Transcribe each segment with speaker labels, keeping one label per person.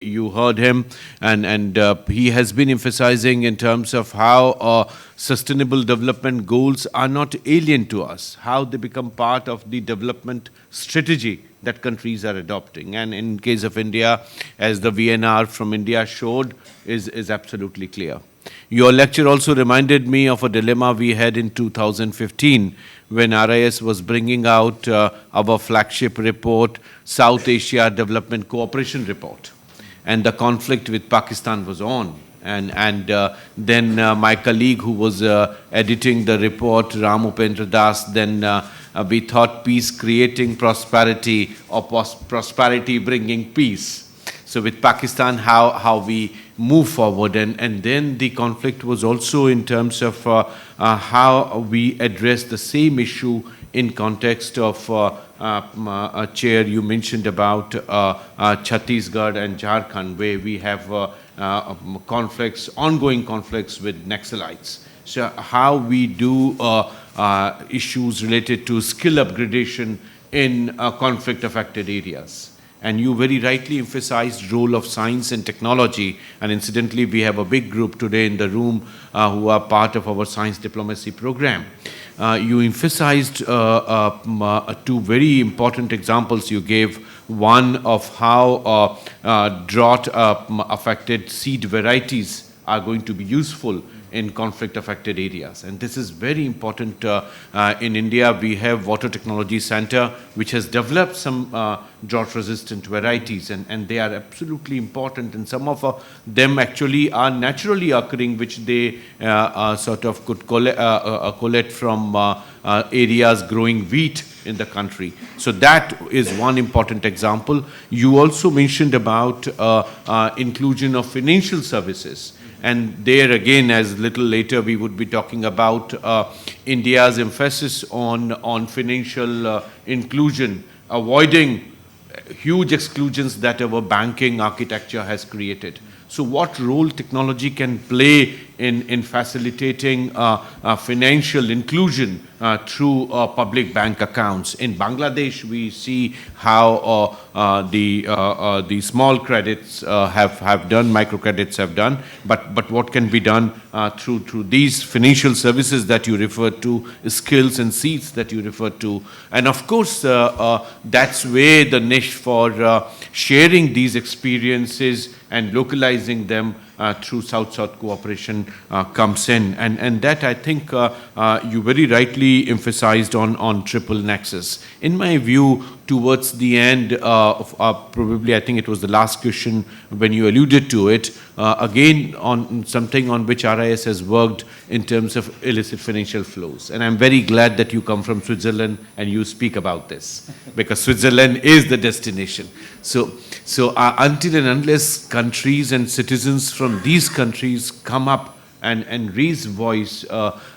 Speaker 1: You heard him, and he has been emphasizing in terms of how sustainable development goals are not alien to us, how they become part of the development strategy that countries are adopting. And in case of India, as the VNR from India showed, is absolutely clear. Your lecture also reminded me of a dilemma we had in 2015 when RIS was bringing out our flagship report, South Asia Development Cooperation Report, and the conflict with Pakistan was on. And then my colleague who was editing the report, Ram Upendra Das, then we thought peace creating prosperity or prosperity bringing peace. So with Pakistan, how we move forward, and then the conflict was also in terms of how we address the same issue in context of Chair, you mentioned about Chhattisgarh and Jharkhand, where we have conflicts, ongoing conflicts with Naxalites. So how we do issues related to skill upgradation in conflict-affected areas. And you very rightly emphasized role of science and technology. And incidentally, we have a big group today in the room who are part of our science diplomacy program. You emphasized two very important examples you gave. One of how drought-affected seed varieties are going to be useful in conflict-affected areas. And this is very important. In India, we have Water Technology Center, which has developed some drought-resistant varieties, and they are absolutely important. And some of them actually are naturally occurring, which they sort of could collect from areas growing wheat in the country. So that is one important example. You also mentioned about inclusion of financial services. And there again, as little later, we would be talking about India's emphasis on financial inclusion, avoiding huge exclusions that our banking architecture has created. So what role technology can play in facilitating financial inclusion through public bank accounts? In Bangladesh, we see how the small credits have done, microcredits have done, but what can be done through these financial services that you referred to, skills and seeds that you referred to. And of course, that's where the niche for sharing these experiences and localizing them through South-South cooperation comes in. And that, I think, you very rightly emphasized on triple nexus. In my view, towards the end of probably, I think it was the last question when you alluded to it, again, on something on which RIS has worked in terms of illicit financial flows. And I'm very glad that you come from Switzerland and you speak about this, because Switzerland is the destination. So until and unless countries and citizens from these countries come up and raise voice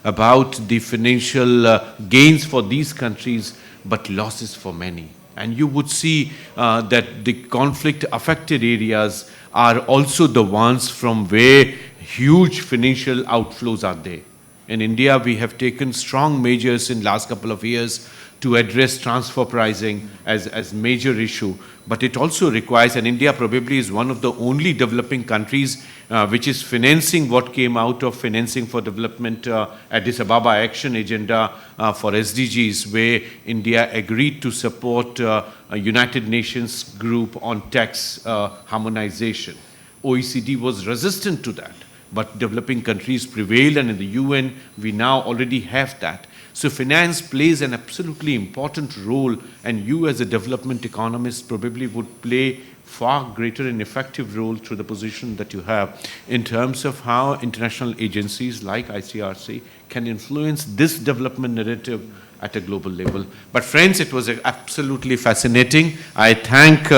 Speaker 1: about the financial gains for these countries, but losses for many. And you would see that the conflict-affected areas are also the ones from where huge financial outflows are there. In India, we have taken strong measures in last couple of years to address transfer pricing as major issue. But it also requires, and India probably is one of the only developing countries which is financing what came out of Financing for Development Addis Ababa Action Agenda for SDGs, where India agreed to support a United Nations group on tax harmonization. OECD was resistant to that, but developing countries prevailed, and in the UN, we now already have that. So finance plays an absolutely important role, and you as a development economist probably would play far greater and effective role through the position that you have in terms of how international agencies like ICRC can influence this development narrative at a global level. But friends, it was absolutely fascinating. I thank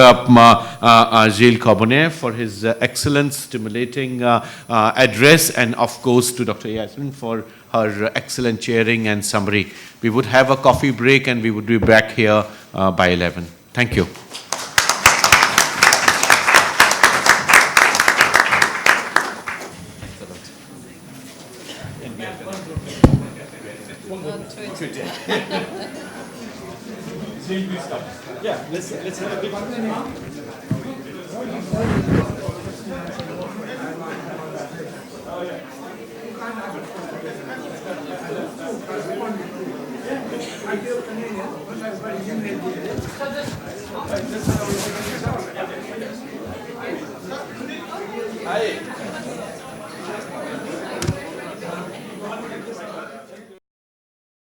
Speaker 1: Gilles Corbonet for his excellent, stimulating address, and of course to Dr. Yasmin for her excellent chairing and summary. We would have a coffee break and we would be back here by 11. Thank you.
Speaker 2: Yeah, let's have a big Hi.